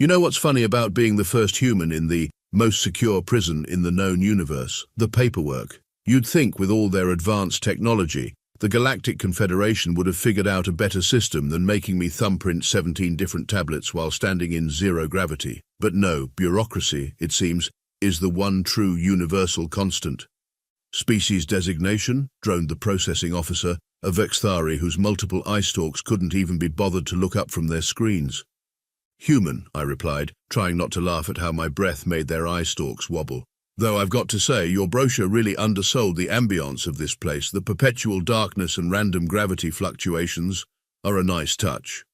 You know what's funny about being the first human in the most secure prison in the known universe? The paperwork. You'd think with all their advanced technology, the Galactic Confederation would have figured out a better system than making me thumbprint 17 different tablets while standing in zero gravity. But no, bureaucracy, it seems, is the one true universal constant. Species designation, droned the processing officer, a Vexthari whose multiple eye stalks couldn't even be bothered to look up from their screens. Human, I replied, trying not to laugh at how my breath made their eye stalks wobble. Though I've got to say, your brochure really undersold the ambience of this place. The perpetual darkness and random gravity fluctuations are a nice touch.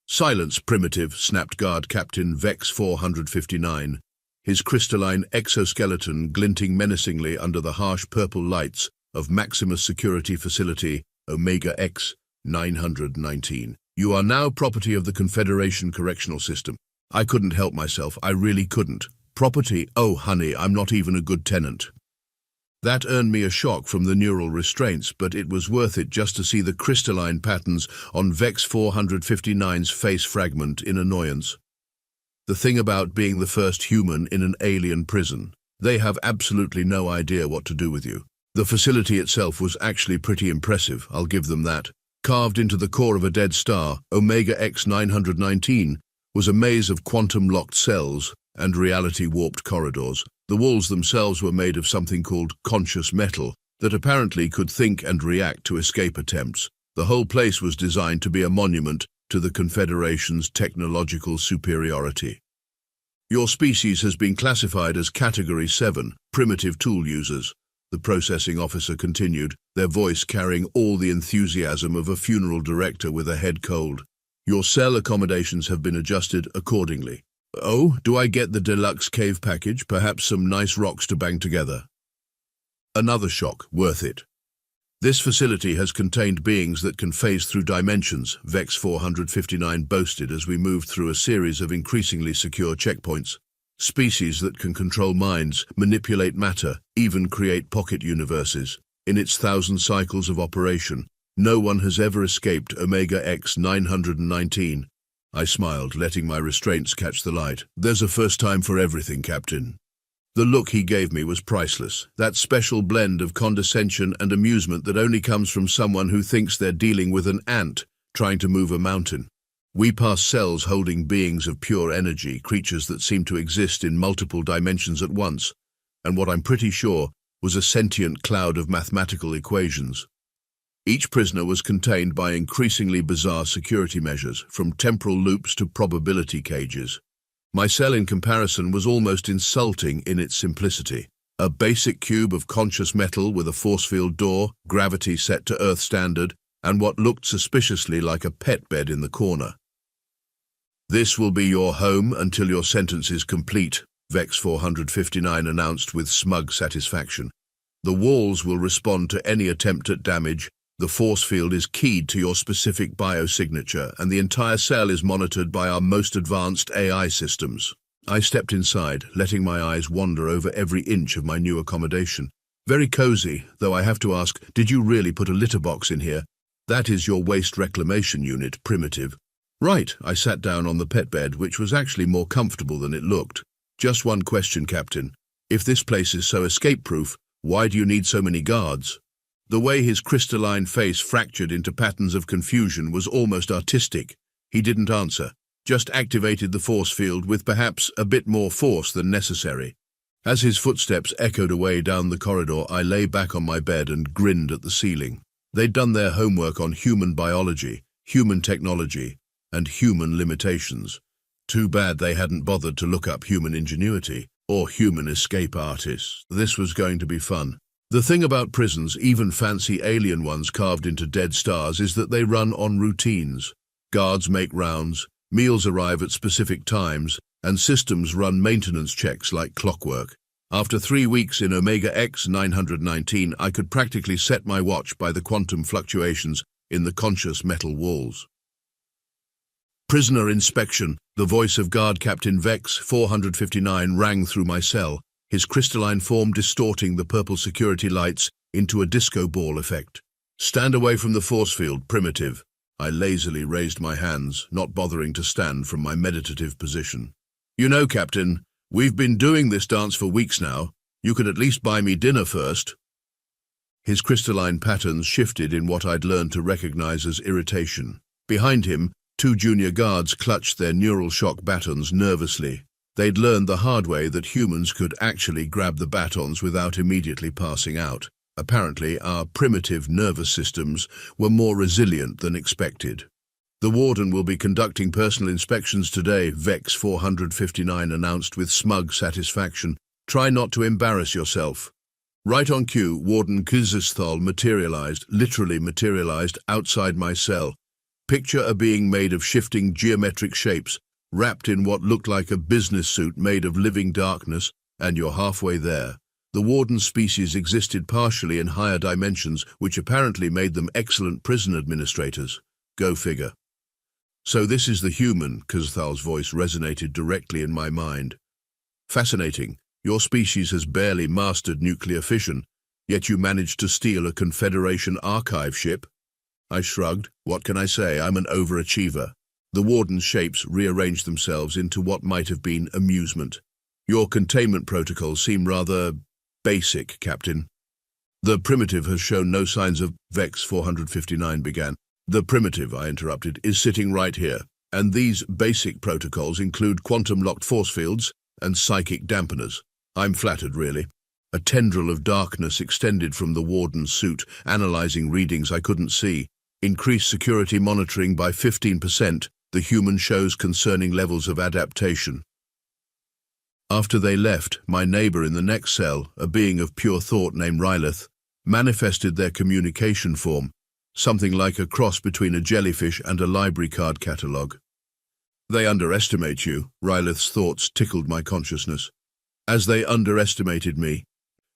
Silence, primitive, snapped Guard Captain Vex 459, his crystalline exoskeleton glinting menacingly under the harsh purple lights of Maximus Security Facility Omega X 919. You are now property of the Confederation Correctional System. I couldn't help myself, I really couldn't. Property? Oh, honey, I'm not even a good tenant. That earned me a shock from the neural restraints, but it was worth it just to see the crystalline patterns on Vex 459's face fragment in annoyance. The thing about being the first human in an alien prison, they have absolutely no idea what to do with you. The facility itself was actually pretty impressive, I'll give them that. Carved into the core of a dead star, Omega X 919 was a maze of quantum-locked cells and reality-warped corridors. The walls themselves were made of something called conscious metal that apparently could think and react to escape attempts. The whole place was designed to be a monument to the Confederation's technological superiority. Your species has been classified as Category 7, primitive tool users, the processing officer continued, their voice carrying all the enthusiasm of a funeral director with a head cold. Your cell accommodations have been adjusted accordingly. Oh, do I get the deluxe cave package? Perhaps some nice rocks to bang together. Another shock, worth it. This facility has contained beings that can phase through dimensions, Vex 459 boasted as we moved through a series of increasingly secure checkpoints. Species that can control minds, manipulate matter, even create pocket universes. In its 1,000 cycles of operation, no one has ever escaped Omega X 919. I smiled, letting my restraints catch the light. There's a first time for everything, Captain. The look he gave me was priceless, that special blend of condescension and amusement that only comes from someone who thinks they're dealing with an ant trying to move a mountain. We passed cells holding beings of pure energy, creatures that seemed to exist in multiple dimensions at once, and what I'm pretty sure was a sentient cloud of mathematical equations. Each prisoner was contained by increasingly bizarre security measures, from temporal loops to probability cages. My cell in comparison was almost insulting in its simplicity. A basic cube of conscious metal with a force field door, gravity set to Earth standard, and what looked suspiciously like a pet bed in the corner. This will be your home until your sentence is complete, Vex 459 announced with smug satisfaction. The walls will respond to any attempt at damage, the force field is keyed to your specific biosignature, and the entire cell is monitored by our most advanced AI systems. I stepped inside, letting my eyes wander over every inch of my new accommodation. Very cozy, though I have to ask, did you really put a litter box in here? That is your waste reclamation unit, primitive. Right, I sat down on the pet bed, which was actually more comfortable than it looked. Just one question, Captain. If this place is so escape-proof, why do you need so many guards? The way his crystalline face fractured into patterns of confusion was almost artistic. He didn't answer, just activated the force field with perhaps a bit more force than necessary. As his footsteps echoed away down the corridor, I lay back on my bed and grinned at the ceiling. They'd done their homework on human biology, human technology, and human limitations. Too bad they hadn't bothered to look up human ingenuity or human escape artists. This was going to be fun. The thing about prisons, even fancy alien ones carved into dead stars, is that they run on routines. Guards make rounds, meals arrive at specific times, and systems run maintenance checks like clockwork. After 3 weeks in Omega X 919, I could practically set my watch by the quantum fluctuations in the conscious metal walls. Prisoner inspection, the voice of Guard Captain Vex 459 rang through my cell, his crystalline form distorting the purple security lights into a disco ball effect. Stand away from the force field, primitive. I lazily raised my hands, not bothering to stand from my meditative position. You know, Captain, we've been doing this dance for weeks now. You could at least buy me dinner first. His crystalline patterns shifted in what I'd learned to recognize as irritation. Behind him, two junior guards clutched their neural shock batons nervously. They'd learned the hard way that humans could actually grab the batons without immediately passing out. Apparently, our primitive nervous systems were more resilient than expected. The warden will be conducting personal inspections today, Vex 459 announced with smug satisfaction. Try not to embarrass yourself. Right on cue, Warden Kuzisthal literally materialized, outside my cell. Picture a being made of shifting geometric shapes, wrapped in what looked like a business suit made of living darkness, and you're halfway there. The warden's species existed partially in higher dimensions, which apparently made them excellent prison administrators. Go figure. So this is the human, Kuzithal's voice resonated directly in my mind. Fascinating. Your species has barely mastered nuclear fission, yet you managed to steal a Confederation archive ship. I shrugged. What can I say? I'm an overachiever. The warden's shapes rearranged themselves into what might have been amusement. Your containment protocols seem rather basic, Captain. The primitive has shown no signs of Vex 459 began. The primitive, I interrupted, is sitting right here, and these basic protocols include quantum-locked force fields and psychic dampeners. I'm flattered, really. A tendril of darkness extended from the warden's suit, analyzing readings I couldn't see. Increased security monitoring by 15%, the human shows concerning levels of adaptation. After they left, my neighbor in the next cell, a being of pure thought named Rylith, manifested their communication form, something like a cross between a jellyfish and a library card catalogue. They underestimate you, Rylith's thoughts tickled my consciousness. As they underestimated me.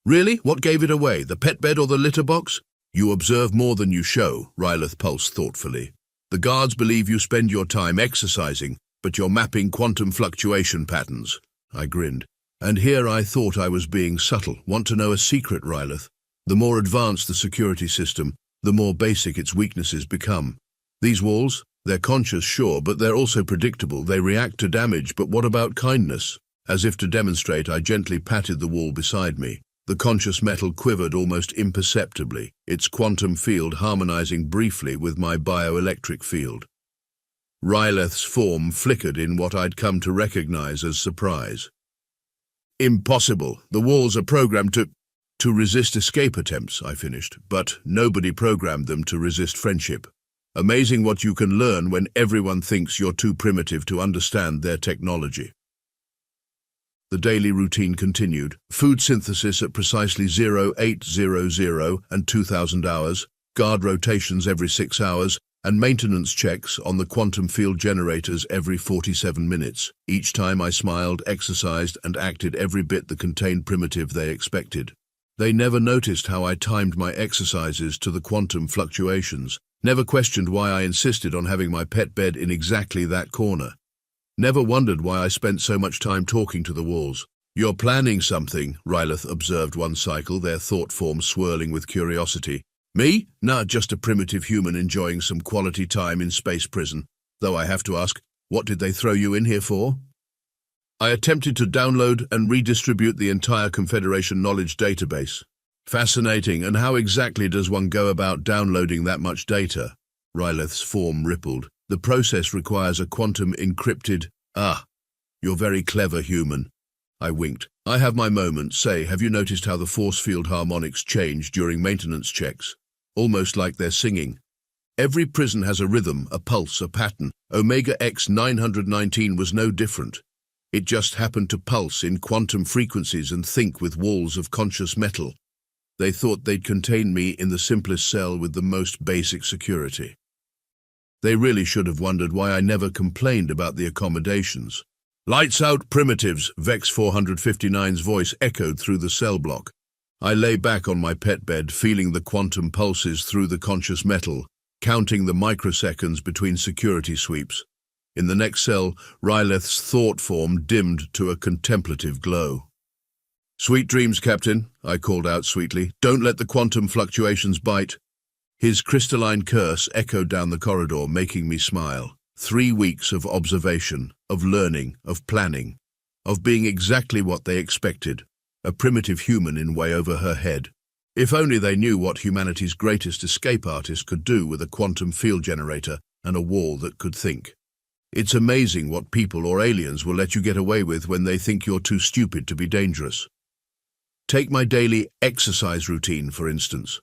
Really? What gave it away, the pet bed or the litter box? You observe more than you show, Rylith pulsed thoughtfully. The guards believe you spend your time exercising, but you're mapping quantum fluctuation patterns. I grinned. And here I thought I was being subtle. Want to know a secret, Rylith? The more advanced the security system, the more basic its weaknesses become. These walls, they're conscious, sure, but they're also predictable. They react to damage, but what about kindness? As if to demonstrate, I gently patted the wall beside me. The conscious metal quivered almost imperceptibly, its quantum field harmonizing briefly with my bioelectric field. Rylith's form flickered in what I'd come to recognize as surprise. Impossible. The walls are programmed to resist escape attempts, I finished, but nobody programmed them to resist friendship. Amazing what you can learn when everyone thinks you're too primitive to understand their technology. The daily routine continued. Food synthesis at precisely 0800 and 2000 hours, guard rotations every 6 hours, and maintenance checks on the quantum field generators every 47 minutes. Each time I smiled, exercised, and acted every bit the contained primitive they expected. They never noticed how I timed my exercises to the quantum fluctuations, never questioned why I insisted on having my pet bed in exactly that corner. Never wondered why I spent so much time talking to the walls. You're planning something, Rylith observed one cycle, their thought form swirling with curiosity. Me? Nah, just a primitive human enjoying some quality time in space prison. Though I have to ask, what did they throw you in here for? I attempted to download and redistribute the entire Confederation knowledge database. Fascinating, and how exactly does one go about downloading that much data? Rylith's form rippled. The process requires a quantum encrypted... You're very clever, human. I winked. I have my moments. Say, have you noticed how the force field harmonics change during maintenance checks? Almost like they're singing. Every prison has a rhythm, a pulse, a pattern. Omega X 919 was no different. It just happened to pulse in quantum frequencies and think with walls of conscious metal. They thought they'd contain me in the simplest cell with the most basic security. They really should have wondered why I never complained about the accommodations. Lights out, primitives, Vex 459's voice echoed through the cell block. I lay back on my pet bed, feeling the quantum pulses through the conscious metal, counting the microseconds between security sweeps. In the next cell, Rylith's thought form dimmed to a contemplative glow. Sweet dreams, Captain, I called out sweetly. Don't let the quantum fluctuations bite. His crystalline curse echoed down the corridor, making me smile. 3 weeks of observation, of learning, of planning, of being exactly what they expected, a primitive human in way over her head. If only they knew what humanity's greatest escape artist could do with a quantum field generator and a wall that could think. It's amazing what people or aliens will let you get away with when they think you're too stupid to be dangerous. Take my daily exercise routine, for instance.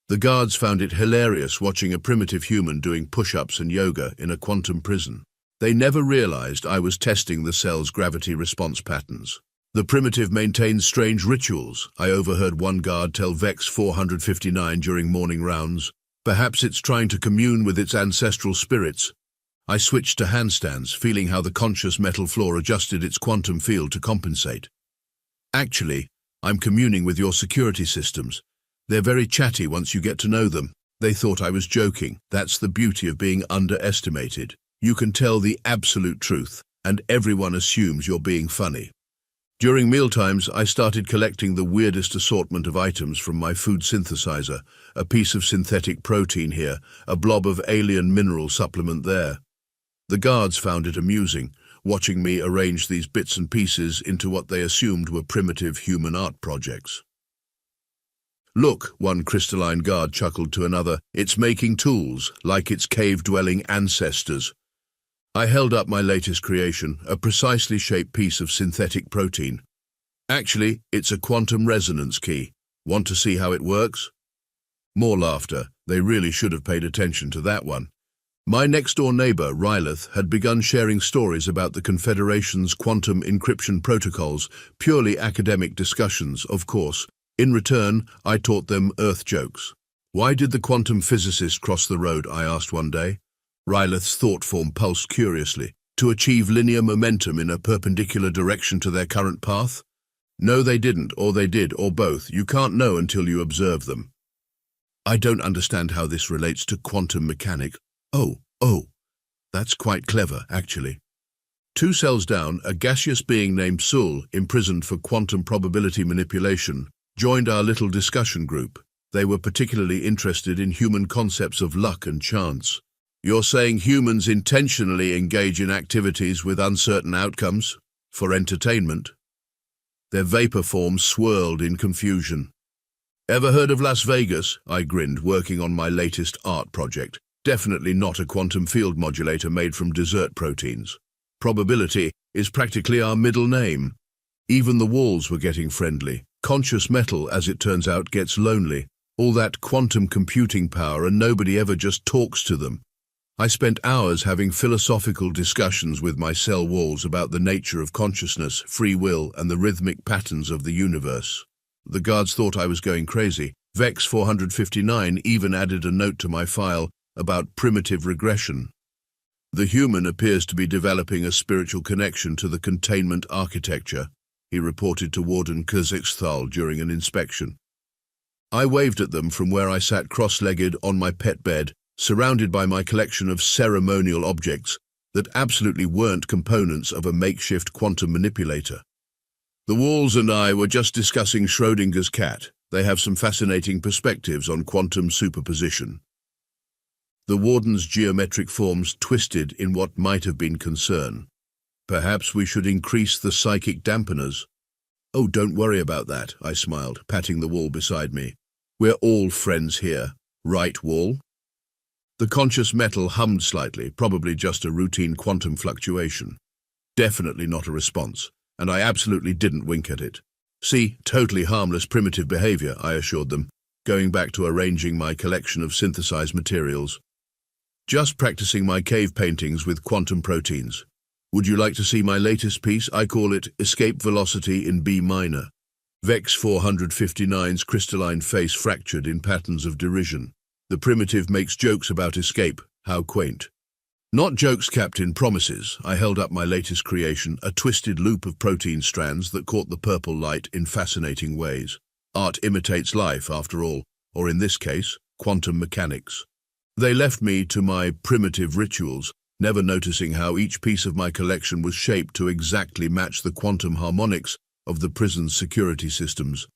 The guards found it hilarious watching a primitive human doing push-ups and yoga in a quantum prison. They never realized I was testing the cell's gravity response patterns. The primitive maintains strange rituals. I overheard one guard tell VEX 459 during morning rounds. Perhaps it's trying to commune with its ancestral spirits. I switched to handstands, feeling how the conscious metal floor adjusted its quantum field to compensate. Actually, I'm communing with your security systems. They're very chatty once you get to know them. They thought I was joking. That's the beauty of being underestimated. You can tell the absolute truth, and everyone assumes you're being funny. During mealtimes, I started collecting the weirdest assortment of items from my food synthesizer, a piece of synthetic protein here, a blob of alien mineral supplement there. The guards found it amusing, watching me arrange these bits and pieces into what they assumed were primitive human art projects. Look, one crystalline guard chuckled to another, it's making tools, like its cave-dwelling ancestors. I held up my latest creation, a precisely shaped piece of synthetic protein. Actually, it's a quantum resonance key. Want to see how it works? More laughter. They really should have paid attention to that one. My next-door neighbor, Rylith, had begun sharing stories about the Confederation's quantum encryption protocols, purely academic discussions, of course. In return, I taught them Earth jokes. Why did the quantum physicist cross the road, I asked one day. Rylith's thought form pulsed curiously. To achieve linear momentum in a perpendicular direction to their current path? No, they didn't, or they did, or both. You can't know until you observe them. I don't understand how this relates to quantum mechanics. Oh, that's quite clever, actually. 2 cells down, a gaseous being named Sul, imprisoned for quantum probability manipulation, joined our little discussion group. They were particularly interested in human concepts of luck and chance. You're saying humans intentionally engage in activities with uncertain outcomes? For entertainment? Their vapor forms swirled in confusion. Ever heard of Las Vegas? I grinned, working on my latest art project. Definitely not a quantum field modulator made from dessert proteins. Probability is practically our middle name. Even the walls were getting friendly. Conscious metal, as it turns out, gets lonely. All that quantum computing power and nobody ever just talks to them. I spent hours having philosophical discussions with my cell walls about the nature of consciousness, free will, and the rhythmic patterns of the universe. The guards thought I was going crazy. VEX 459 even added a note to my file about primitive regression. The human appears to be developing a spiritual connection to the containment architecture, he reported to Warden Kazakhstal during an inspection. I waved at them from where I sat cross-legged on my pet bed, surrounded by my collection of ceremonial objects that absolutely weren't components of a makeshift quantum manipulator. The walls and I were just discussing Schrödinger's cat. They have some fascinating perspectives on quantum superposition. The warden's geometric forms twisted in what might have been concern. Perhaps we should increase the psychic dampeners. Oh, don't worry about that, I smiled, patting the wall beside me. We're all friends here. Right, wall? The conscious metal hummed slightly, probably just a routine quantum fluctuation. Definitely not a response, and I absolutely didn't wink at it. See, totally harmless primitive behavior, I assured them, going back to arranging my collection of synthesized materials. Just practicing my cave paintings with quantum proteins. Would you like to see my latest piece? I call it Escape Velocity in B minor. VEX 459's crystalline face fractured in patterns of derision. The primitive makes jokes about escape. How quaint. Not jokes, Captain, promises. I held up my latest creation, a twisted loop of protein strands that caught the purple light in fascinating ways. Art imitates life, after all, or in this case, quantum mechanics. They left me to my primitive rituals, never noticing how each piece of my collection was shaped to exactly match the quantum harmonics of the prison's security systems.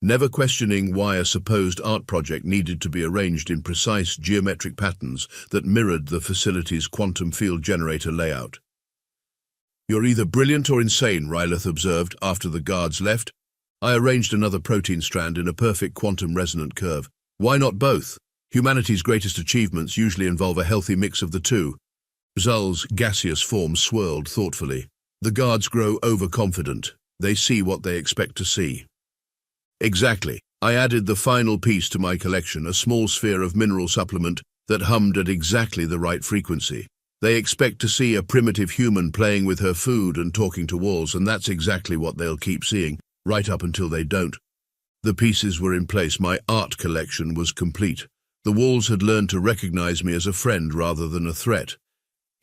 never questioning why a supposed art project needed to be arranged in precise geometric patterns that mirrored the facility's quantum field generator layout. "You're either brilliant or insane," Ryleth observed after the guards left. "I arranged another protein strand in a perfect quantum resonant curve. Why not both? Humanity's greatest achievements usually involve a healthy mix of the two." Zul's gaseous form swirled thoughtfully. The guards grow overconfident. They see what they expect to see. "Exactly. I added the final piece to my collection, a small sphere of mineral supplement that hummed at exactly the right frequency. They expect to see a primitive human playing with her food and talking to walls, and that's exactly what they'll keep seeing, right up until they don't." The pieces were in place. My art collection was complete. The walls had learned to recognize me as a friend rather than a threat.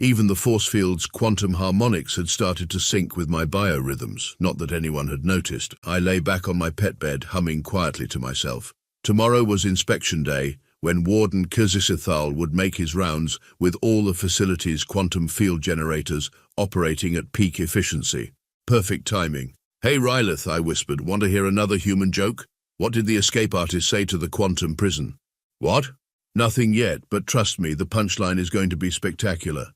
Even the force field's quantum harmonics had started to sync with my biorhythms, not that anyone had noticed. I lay back on my pet bed, humming quietly to myself. Tomorrow was inspection day, when Warden Kizisithal would make his rounds with all the facility's quantum field generators operating at peak efficiency. Perfect timing. "Hey Ryleth," I whispered, "want to hear another human joke? What did the escape artist say to the quantum prison?" "What?" "Nothing yet, but trust me, the punchline is going to be spectacular."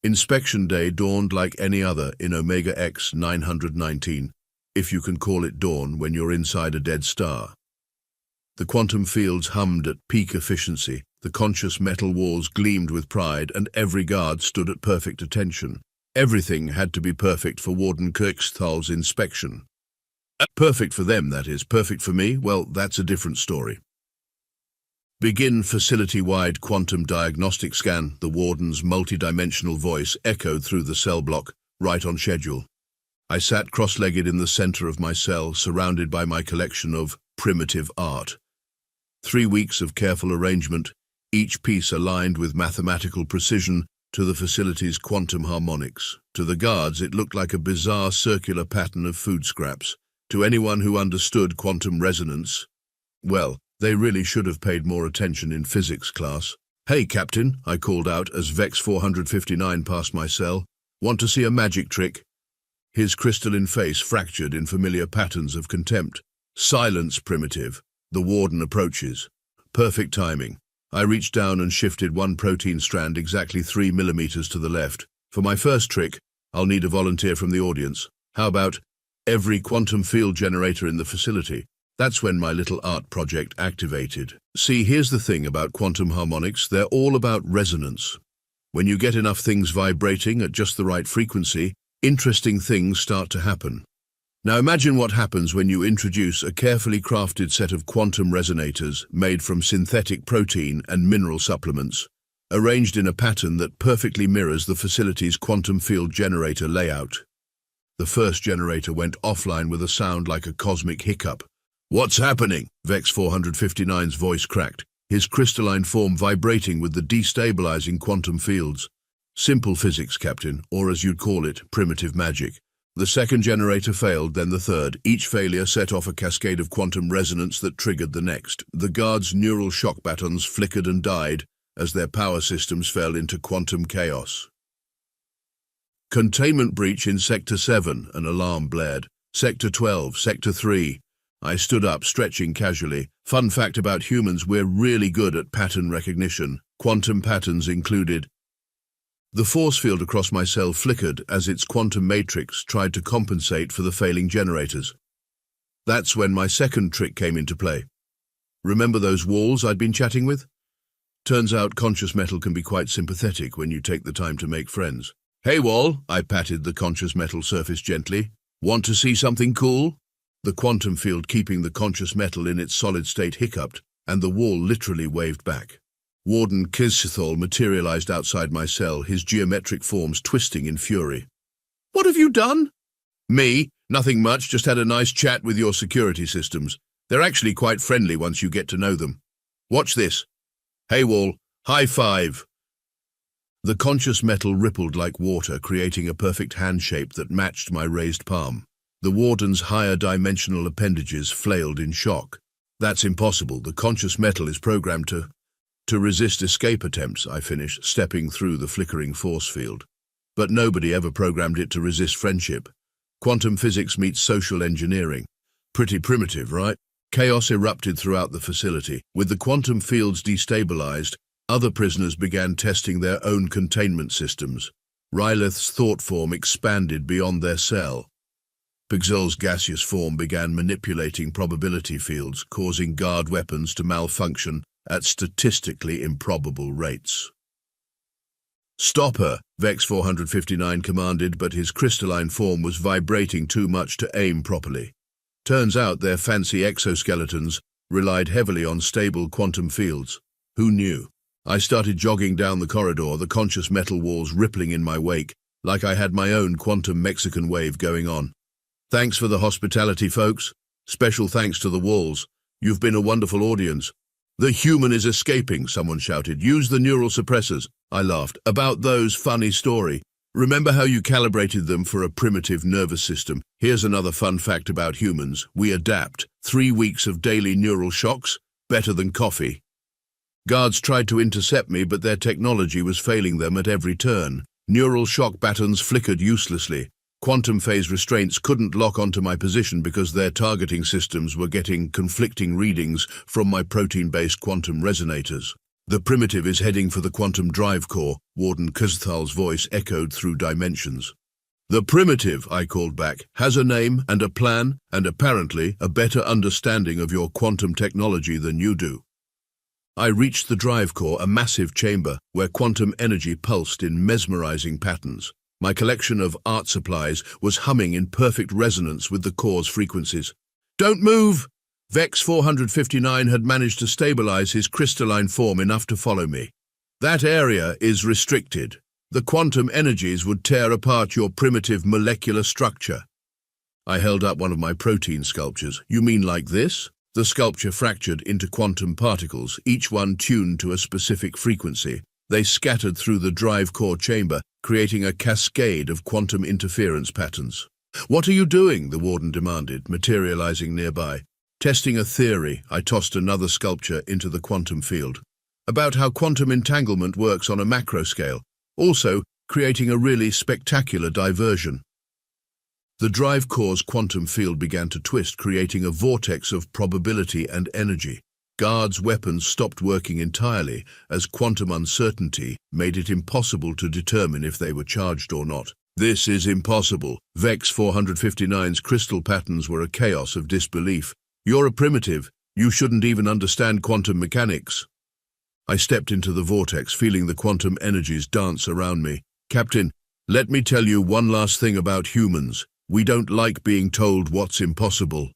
Inspection day dawned like any other in Omega X 919, if you can call it dawn when you're inside a dead star. The quantum fields hummed at peak efficiency, the conscious metal walls gleamed with pride, and every guard stood at perfect attention. Everything had to be perfect for Warden Kirksthal's inspection. Perfect for them, that is. Perfect for me? Well, that's a different story. "Begin facility-wide quantum diagnostic scan," the warden's multidimensional voice echoed through the cell block, right on schedule. I sat cross-legged in the center of my cell, surrounded by my collection of primitive art. 3 weeks of careful arrangement, each piece aligned with mathematical precision to the facility's quantum harmonics. To the guards, it looked like a bizarre circular pattern of food scraps. To anyone who understood quantum resonance, well, they really should have paid more attention in physics class. "Hey, Captain," I called out as Vex 459 passed my cell. "Want to see a magic trick?" His crystalline face fractured in familiar patterns of contempt. "Silence, primitive. The warden approaches." Perfect timing. I reached down and shifted one protein strand exactly 3 millimeters to the left. "For my first trick, I'll need a volunteer from the audience. How about every quantum field generator in the facility?" That's when my little art project activated. See, here's the thing about quantum harmonics. They're all about resonance. When you get enough things vibrating at just the right frequency, interesting things start to happen. Now imagine what happens when you introduce a carefully crafted set of quantum resonators made from synthetic protein and mineral supplements, arranged in a pattern that perfectly mirrors the facility's quantum field generator layout. The first generator went offline with a sound like a cosmic hiccup. "What's happening?" Vex 459's voice cracked, his crystalline form vibrating with the destabilizing quantum fields. "Simple physics, Captain, or as you'd call it, primitive magic." The second generator failed, then the third. Each failure set off a cascade of quantum resonance that triggered the next. The guards' neural shock batons flickered and died as their power systems fell into quantum chaos. "Containment breach in Sector 7, an alarm blared. Sector 12, Sector 3. I stood up, stretching casually. Fun fact about humans, we're really good at pattern recognition. Quantum patterns included. The force field across my cell flickered as its quantum matrix tried to compensate for the failing generators. That's when my second trick came into play. Remember those walls I'd been chatting with? Turns out conscious metal can be quite sympathetic when you take the time to make friends. "Hey, wall," I patted the conscious metal surface gently. "Want to see something cool?" The quantum field keeping the conscious metal in its solid state hiccuped, and the wall literally waved back. Warden Kizithal materialized outside my cell, his geometric forms twisting in fury. "What have you done?" "Me? Nothing much, just had a nice chat with your security systems. They're actually quite friendly once you get to know them. Watch this. Hey, wall, high five." The conscious metal rippled like water, creating a perfect hand shape that matched my raised palm. The warden's higher dimensional appendages flailed in shock. "That's impossible. The conscious metal is programmed to resist escape attempts," I finished, stepping through the flickering force field. "But nobody ever programmed it to resist friendship. Quantum physics meets social engineering. Pretty primitive, right?" Chaos erupted throughout the facility. With the quantum fields destabilized, other prisoners began testing their own containment systems. Rylith's thought form expanded beyond their cell. Pixel's gaseous form began manipulating probability fields, causing guard weapons to malfunction at statistically improbable rates. "Stop her," Vex 459 commanded, but his crystalline form was vibrating too much to aim properly. Turns out their fancy exoskeletons relied heavily on stable quantum fields. Who knew? I started jogging down the corridor, the conscious metal walls rippling in my wake, like I had my own quantum Mexican wave going on. "Thanks for the hospitality, folks. Special thanks to the walls. You've been a wonderful audience." "The human is escaping," someone shouted. "Use the neural suppressors." I laughed. "About those, funny story. Remember how you calibrated them for a primitive nervous system? Here's another fun fact about humans. We adapt. 3 weeks of daily neural shocks? Better than coffee." Guards tried to intercept me, but their technology was failing them at every turn. Neural shock patterns flickered uselessly. Quantum phase restraints couldn't lock onto my position because their targeting systems were getting conflicting readings from my protein-based quantum resonators. "The primitive is heading for the quantum drive core," Warden Kuzthal's voice echoed through dimensions. "The primitive," I called back, "has a name and a plan, and apparently a better understanding of your quantum technology than you do." I reached the drive core, a massive chamber where quantum energy pulsed in mesmerizing patterns. My collection of art supplies was humming in perfect resonance with the core's frequencies. "Don't move!" Vex 459 had managed to stabilize his crystalline form enough to follow me. "That area is restricted. The quantum energies would tear apart your primitive molecular structure." I held up one of my protein sculptures. "You mean like this?" The sculpture fractured into quantum particles, each one tuned to a specific frequency. They scattered through the drive core chamber, creating a cascade of quantum interference patterns. "What are you doing?" the warden demanded, materializing nearby. "Testing a theory." I tossed another sculpture into the quantum field. "About how quantum entanglement works on a macro scale, also creating a really spectacular diversion." The drive core's quantum field began to twist, creating a vortex of probability and energy. Guards' weapons stopped working entirely, as quantum uncertainty made it impossible to determine if they were charged or not. "This is impossible." Vex 459's crystal patterns were a chaos of disbelief. "You're a primitive. You shouldn't even understand quantum mechanics." I stepped into the vortex, feeling the quantum energies dance around me. "Captain, let me tell you one last thing about humans. We don't like being told what's impossible."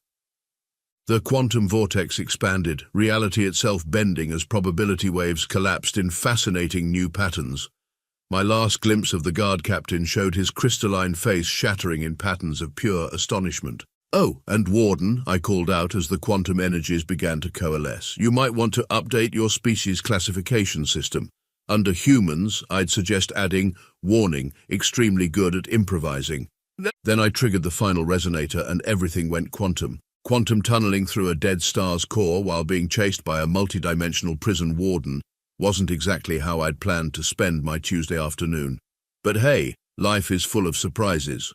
The quantum vortex expanded, reality itself bending as probability waves collapsed in fascinating new patterns. My last glimpse of the guard captain showed his crystalline face shattering in patterns of pure astonishment. "Oh, and Warden," I called out as the quantum energies began to coalesce, "you might want to update your species classification system. Under humans, I'd suggest adding, warning, extremely good at improvising." Then I triggered the final resonator and everything went quantum. Quantum tunneling through a dead star's core while being chased by a multidimensional prison warden wasn't exactly how I'd planned to spend my Tuesday afternoon. But hey, life is full of surprises.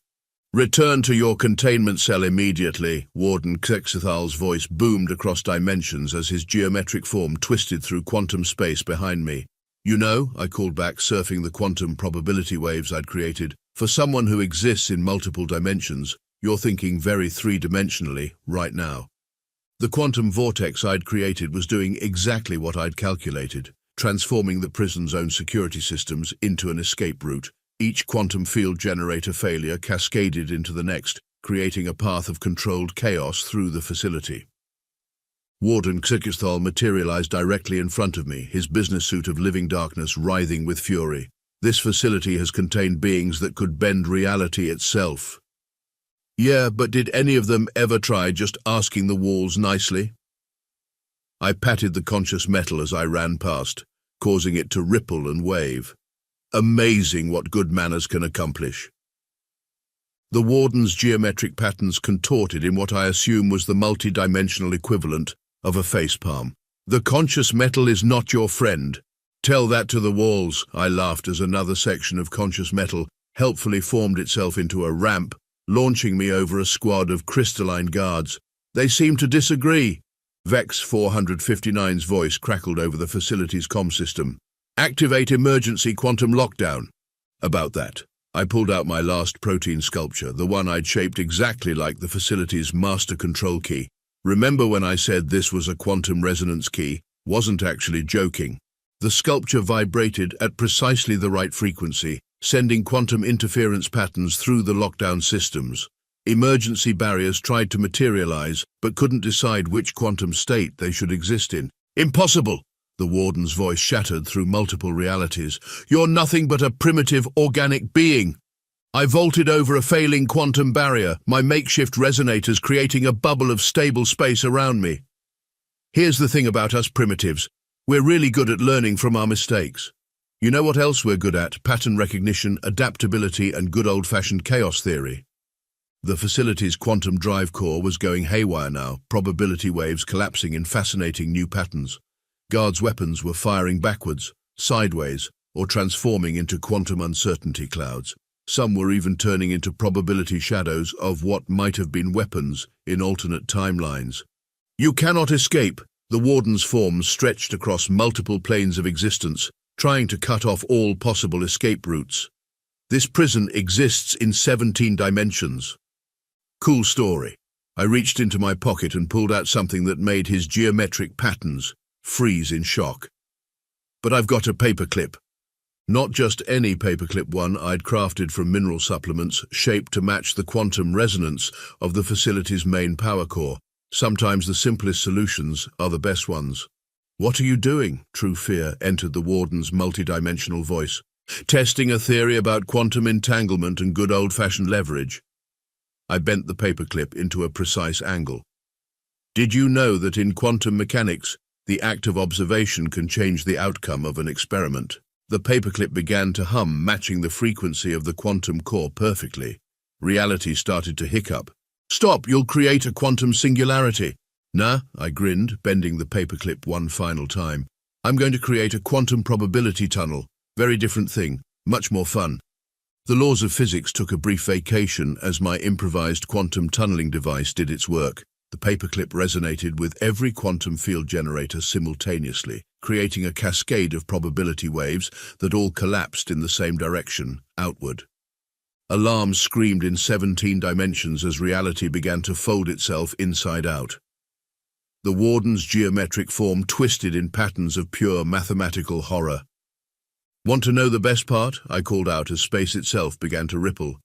"Return to your containment cell immediately," Warden Kexithal's voice boomed across dimensions as his geometric form twisted through quantum space behind me. "You know," I called back, surfing the quantum probability waves I'd created, "for someone who exists in multiple dimensions, you're thinking very three-dimensionally right now." The quantum vortex I'd created was doing exactly what I'd calculated, transforming the prison's own security systems into an escape route. Each quantum field generator failure cascaded into the next, creating a path of controlled chaos through the facility. Warden Kyrgyzstan materialized directly in front of me, his business suit of living darkness writhing with fury. "This facility has contained beings that could bend reality itself." "Yeah, but did any of them ever try just asking the walls nicely?" I patted the conscious metal as I ran past, causing it to ripple and wave. Amazing what good manners can accomplish. The warden's geometric patterns contorted in what I assume was the multi-dimensional equivalent of a facepalm. "The conscious metal is not your friend. Tell that to the walls," I laughed as another section of conscious metal helpfully formed itself into a ramp, launching me over a squad of crystalline guards. They seemed to disagree. Vex 459's voice crackled over the facility's comm system. Activate emergency quantum lockdown. About that, I pulled out my last protein sculpture, the one I'd shaped exactly like the facility's master control key. Remember when I said this was a quantum resonance key? Wasn't actually joking. The sculpture vibrated at precisely the right frequency, sending quantum interference patterns through the lockdown systems. Emergency barriers tried to materialize, but couldn't decide which quantum state they should exist in. Impossible! The warden's voice shattered through multiple realities. You're nothing but a primitive organic being. I vaulted over a failing quantum barrier, my makeshift resonators creating a bubble of stable space around me. Here's the thing about us primitives. We're really good at learning from our mistakes. You know what else we're good at? Pattern recognition, adaptability, and good old-fashioned chaos theory. The facility's quantum drive core was going haywire now, probability waves collapsing in fascinating new patterns. Guards' weapons were firing backwards, sideways, or transforming into quantum uncertainty clouds. Some were even turning into probability shadows of what might have been weapons in alternate timelines. You cannot escape. The warden's form stretched across multiple planes of existence, trying to cut off all possible escape routes. This prison exists in 17 dimensions. Cool story. I reached into my pocket and pulled out something that made his geometric patterns freeze in shock. But I've got a paperclip. Not just any paperclip, one I'd crafted from mineral supplements, shaped to match the quantum resonance of the facility's main power core. Sometimes the simplest solutions are the best ones. What are you doing? True fear entered the warden's multidimensional voice. Testing a theory about quantum entanglement and good old-fashioned leverage. I bent the paperclip into a precise angle. Did you know that in quantum mechanics, the act of observation can change the outcome of an experiment? The paperclip began to hum, matching the frequency of the quantum core perfectly. Reality started to hiccup. Stop, you'll create a quantum singularity. Nah, I grinned, bending the paperclip one final time. I'm going to create a quantum probability tunnel. Very different thing, much more fun. The laws of physics took a brief vacation as my improvised quantum tunneling device did its work. The paperclip resonated with every quantum field generator simultaneously, creating a cascade of probability waves that all collapsed in the same direction, outward. Alarms screamed in 17 dimensions as reality began to fold itself inside out. The warden's geometric form twisted in patterns of pure mathematical horror. Want to know the best part? I called out as space itself began to ripple.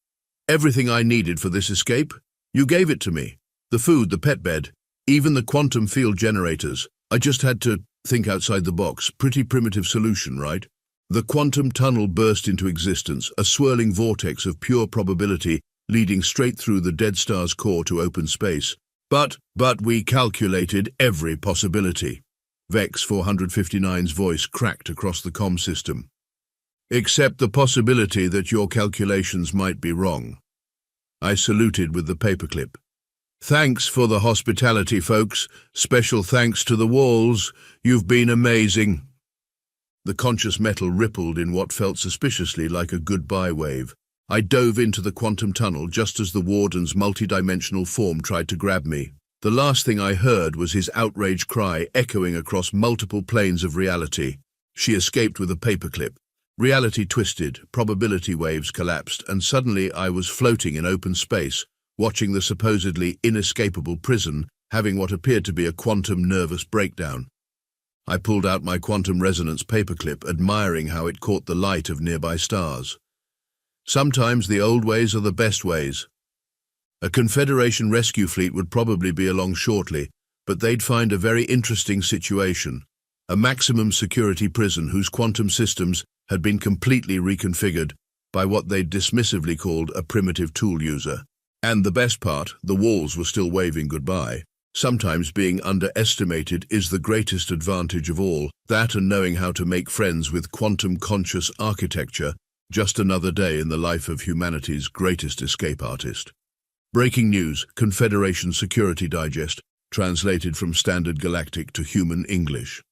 Everything I needed for this escape? You gave it to me. The food, the pet bed, even the quantum field generators. I just had to think outside the box. Pretty primitive solution, right? The quantum tunnel burst into existence, a swirling vortex of pure probability leading straight through the dead star's core to open space. But we calculated every possibility. Vex 459's voice cracked across the comm system. Except the possibility that your calculations might be wrong. I saluted with the paperclip. Thanks for the hospitality, folks. Special thanks to the walls. You've been amazing. The conscious metal rippled in what felt suspiciously like a goodbye wave. I dove into the quantum tunnel just as the warden's multidimensional form tried to grab me. The last thing I heard was his outraged cry echoing across multiple planes of reality. She escaped with a paperclip. Reality twisted, probability waves collapsed, and suddenly I was floating in open space, watching the supposedly inescapable prison having what appeared to be a quantum nervous breakdown. I pulled out my quantum resonance paperclip, admiring how it caught the light of nearby stars. Sometimes the old ways are the best ways. A Confederation rescue fleet would probably be along shortly, but they'd find a very interesting situation. A maximum security prison whose quantum systems had been completely reconfigured by what they'd dismissively called a primitive tool user. And the best part, the walls were still waving goodbye. Sometimes being underestimated is the greatest advantage of all, that and knowing how to make friends with quantum-conscious architecture, just another day in the life of humanity's greatest escape artist. Breaking news, Confederation Security Digest, translated from Standard Galactic to Human English.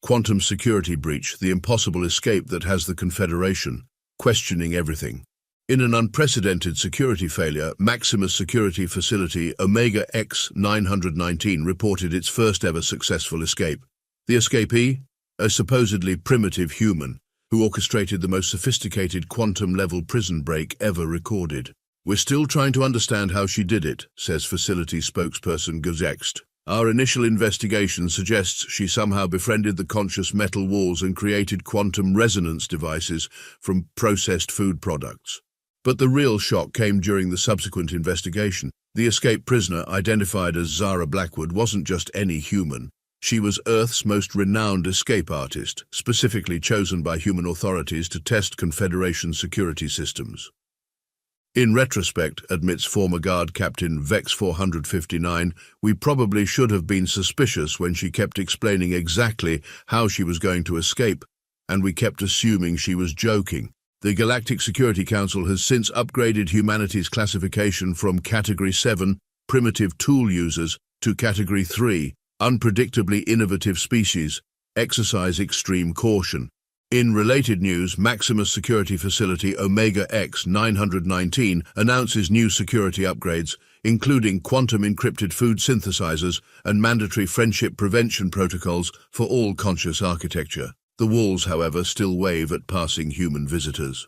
Quantum security breach, the impossible escape that has the Confederation questioning everything. In an unprecedented security failure, Maximus Security Facility Omega X 919 reported its first-ever successful escape. The escapee? A supposedly primitive human who orchestrated the most sophisticated quantum-level prison break ever recorded. "We're still trying to understand how she did it," says facility spokesperson Gazext. "Our initial investigation suggests she somehow befriended the conscious metal walls and created quantum resonance devices from processed food products." But the real shock came during the subsequent investigation. The escaped prisoner, identified as Zara Blackwood, wasn't just any human. She was Earth's most renowned escape artist, specifically chosen by human authorities to test Confederation security systems. In retrospect, admits former Guard Captain Vex 459, "We probably should have been suspicious when she kept explaining exactly how she was going to escape, and we kept assuming she was joking." The Galactic Security Council has since upgraded humanity's classification from Category 7, primitive tool users, to Category 3, unpredictably innovative species. Exercise extreme caution. In related news, Maximus Security Facility Omega X 919 announces new security upgrades, including quantum-encrypted food synthesizers and mandatory friendship prevention protocols for all conscious architecture. The walls, however, still wave at passing human visitors.